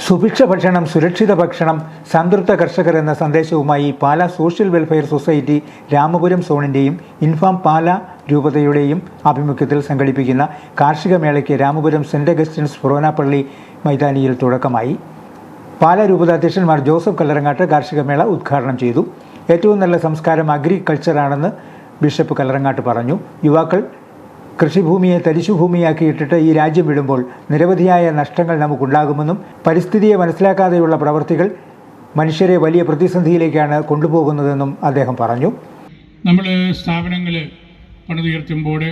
സുഭിക്ഷ ഭക്ഷണം, സുരക്ഷിത ഭക്ഷണം, സംതൃപ്ത കർഷകർ എന്ന സന്ദേശവുമായി Pala social welfare society Ramapuram സോണിൻ്റെയും ഇൻഫാം പാലാ രൂപതയുടെയും ആഭിമുഖ്യത്തിൽ സംഘടിപ്പിക്കുന്ന കാർഷിക മേളയ്ക്ക് രാമപുരം സെന്റ് അഗസ്റ്റിൻസ് ഫൊറോനാപ്പള്ളി മൈതാനിയിൽ തുടക്കമായി. പാലാ രൂപത അധ്യക്ഷന്മാർ ജോസഫ് കല്ലറങ്ങാട്ട് കാർഷിക മേള ഉദ്ഘാടനം ചെയ്തു. ഏറ്റവും നല്ല സംസ്കാരം അഗ്രികൾച്ചറാണെന്ന് ബിഷപ്പ് കല്ലറങ്ങാട്ട് പറഞ്ഞു. യുവാക്കൾ കൃഷിഭൂമിയെ തരിശുഭൂമിയാക്കിയിട്ടിട്ട് ഈ രാജ്യം വിടുമ്പോൾ നിരവധിയായ നഷ്ടങ്ങൾ നമുക്കുണ്ടാകുമെന്നും പരിസ്ഥിതിയെ മനസ്സിലാക്കാതെയുള്ള പ്രവൃത്തികൾ മനുഷ്യരെ വലിയ പ്രതിസന്ധിയിലേക്കാണ് കൊണ്ടുപോകുന്നതെന്നും അദ്ദേഹം പറഞ്ഞു. നമ്മൾ സ്ഥാപനങ്ങൾ പണിതുയർത്തുമ്പോൾ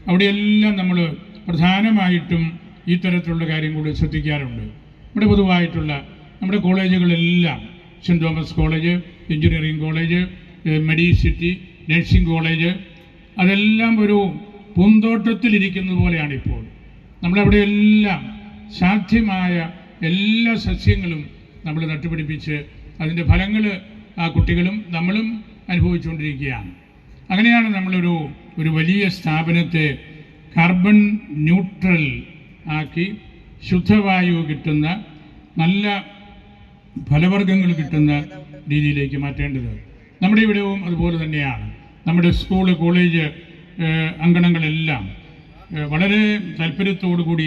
അവിടെയെല്ലാം നമ്മൾ പ്രധാനമായിട്ടും ഈ തരത്തിലുള്ള കാര്യം കൂടി ശ്രദ്ധിക്കാറുണ്ട്. ഇവിടെ പൊതുവായിട്ടുള്ള നമ്മുടെ കോളേജുകളെല്ലാം saint Thomas college, engineering college, Medicity, nursing college, അതെല്ലാം ഒരു പൂന്തോട്ടത്തിലിരിക്കുന്നത് പോലെയാണ് ഇപ്പോൾ. നമ്മളവിടെയെല്ലാം സാധ്യമായ എല്ലാ സസ്യങ്ങളും നമ്മൾ നട്ടുപിടിപ്പിച്ച് അതിൻ്റെ ഫലങ്ങൾ ആ കുട്ടികളും നമ്മളും അനുഭവിച്ചുകൊണ്ടിരിക്കുകയാണ്. അങ്ങനെയാണ് നമ്മളൊരു വലിയ സ്ഥാപനത്തെ കാർബൺ ന്യൂട്രൽ ആക്കി ശുദ്ധവായു കിട്ടുന്ന നല്ല ഫലവർഗ്ഗങ്ങൾ കിട്ടുന്ന രീതിയിലേക്ക് മാറ്റേണ്ടത്. നമ്മുടെ ഇവിടെയും അതുപോലെ തന്നെയാണ്. നമ്മുടെ സ്കൂള്, കോളേജ് അങ്കണങ്ങളെല്ലാം വളരെ താല്പര്യത്തോടുകൂടി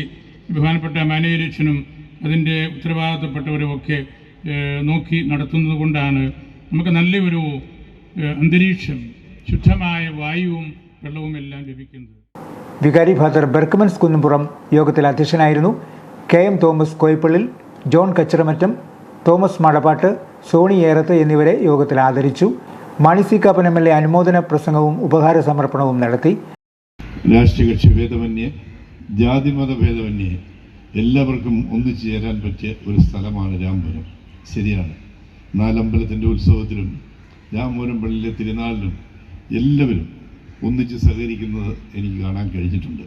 ബഹുമാനപ്പെട്ട മാനേജരച്ഛനും അതിൻ്റെ ഉത്തരവാദിത്തപ്പെട്ടവരുമൊക്കെ നോക്കി നടത്തുന്നത് കൊണ്ടാണ് നമുക്ക് നല്ലൊരു അന്തരീക്ഷം, ശുദ്ധമായ വായുവും വെള്ളവും എല്ലാം ലഭിക്കുന്നത്. വികാരി ഫാദർ ബെർക്കമൻസ് കുന്നുംപുറം യോഗത്തിൽ അധ്യക്ഷനായിരുന്നു. KM തോമസ് കോയിപ്പള്ളിൽ, ജോൺ കച്ചിറമറ്റം, തോമസ് മടപ്പാട്ട്, സോണി ഏറത്ത് എന്നിവരെ യോഗത്തിൽ ആദരിച്ചു. മാണി സി കാപ്പൻ MLA അനുമോദന പ്രസംഗവും ഉപഹാര സമർപ്പണവും നടത്തി. രാഷ്ട്രീയ കക്ഷി ഭേദമന്യേ, ജാതിമത ഭേദമന്യേ എല്ലാവർക്കും ഒന്നിച്ചു ചേരാൻ പറ്റിയ ഒരു സ്ഥലമാണ് രാമപുരം. ശരിയാണ്, നാലമ്പലത്തിൻ്റെ ഉത്സവത്തിലും രാമപുരം പള്ളിയിലെ തിരുനാളിലും എല്ലാവരും ഒന്നിച്ച് സഹകരിക്കുന്നത് എനിക്ക് കാണാൻ കഴിഞ്ഞിട്ടുണ്ട്.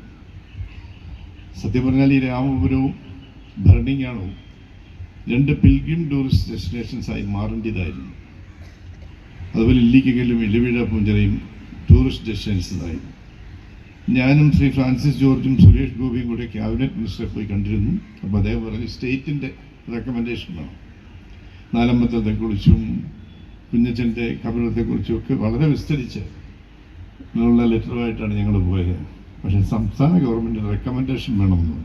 സത്യം പറഞ്ഞാൽ ഈ രാമപുരവും ഭരണിങ്ങാണവും രണ്ട് പിൽഗ്രിം ടൂറിസ്റ്റ് ഡെസ്റ്റിനേഷൻസായി മാറേണ്ടതായിരുന്നു. അതുപോലെ ഇല്ലിക്കലും ഇലവിഴ പൂഞ്ചിറയും ടൂറിസ്റ്റ് ഡെസ്റ്റിനേഷൻസായിരുന്നു. ഞാനും ശ്രീ ഫ്രാൻസിസ് ജോർജും സുരേഷ് ഗോപിയും കൂടെ ക്യാബിനറ്റ് മിനിസ്റ്ററെ പോയി കണ്ടിരുന്നു. അപ്പോൾ അദ്ദേഹം പറഞ്ഞു സ്റ്റേറ്റിൻ്റെ റെക്കമെൻഡേഷൻ വേണം. നാലമ്പലത്തെക്കുറിച്ചും കുഞ്ഞച്ചൻ്റെ കബറിടത്തെക്കുറിച്ചും ഒക്കെ വളരെ വിസ്തരിച്ച് ഉള്ള ലെറ്ററുമായിട്ടാണ് ഞങ്ങൾ പോയത്. പക്ഷേ സംസ്ഥാന ഗവൺമെൻറ് റെക്കമെൻഡേഷൻ വേണമെന്ന്.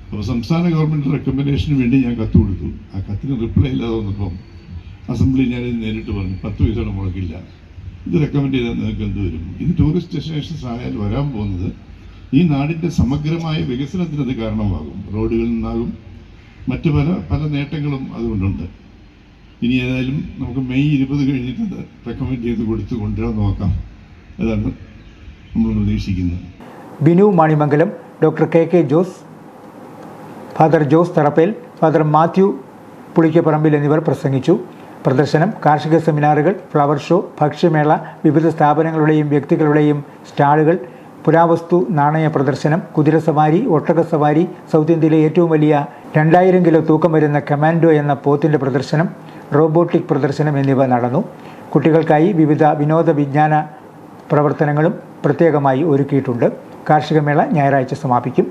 അപ്പോൾ സംസ്ഥാന ഗവൺമെൻറ് റെക്കമെൻഡേഷന് വേണ്ടി ഞാൻ കത്ത് കൊടുത്തു. ആ കത്തിന് റിപ്ലൈ ഇല്ലാതെ വന്നപ്പം അസംബ്ലി ഞാനിത് നേരിട്ട് പറഞ്ഞു, 10 പൈസയുടെ മുടക്കില്ല, ഇത് റെക്കമെൻഡ് ചെയ്താൽ നിങ്ങൾക്ക് എന്ത് വരും? ഇത് ടൂറിസ്റ്റ് ഡെസ്റ്റിനേഷൻസ് ആയാൽ വരാൻ പോകുന്നത് ഈ നാടിൻ്റെ സമഗ്രമായ വികസനത്തിന് അത് കാരണമാകും. റോഡുകളിൽ നിന്നാകും, മറ്റു പല നേട്ടങ്ങളും അതുകൊണ്ടുണ്ട്. ഇനി ഏതായാലും നമുക്ക് മെയ് 20 കഴിഞ്ഞിട്ട് അത് റെക്കമെൻഡ് ചെയ്ത് കൊടുത്ത് കൊണ്ടുവരാൻ നോക്കാം. അതാണ് നമ്മൾ പ്രതീക്ഷിക്കുന്നത്. Binu Manimangalam, doctor KK Jose, father Jose Tharappel, father Mathew Pulikkaparambil എന്നിവർ പ്രസംഗിച്ചു. പ്രദർശനം, കാർഷിക സെമിനാറുകൾ, ഫ്ലവർ ഷോ, ഭക്ഷ്യമേള, വിവിധ സ്ഥാപനങ്ങളുടെയും വ്യക്തികളുടെയും സ്റ്റാളുകൾ, പുരാവസ്തു നാണയ പ്രദർശനം, കുതിരസവാരി, ഒട്ടകസവാരി, സൗത്ത് ഇന്ത്യയിലെ ഏറ്റവും വലിയ 2000 കിലോ തൂക്കം വരുന്ന കമാൻഡോ എന്ന പോത്തിൻ്റെ പ്രദർശനം, റോബോട്ടിക് പ്രദർശനം എന്നിവ നടന്നു. കുട്ടികൾക്കായി വിവിധ വിനോദ വിജ്ഞാന പ്രവർത്തനങ്ങളും പ്രത്യേകമായി ഒരുക്കിയിട്ടുണ്ട്. കാർഷികമേള ഞായറാഴ്ച സമാപിക്കും.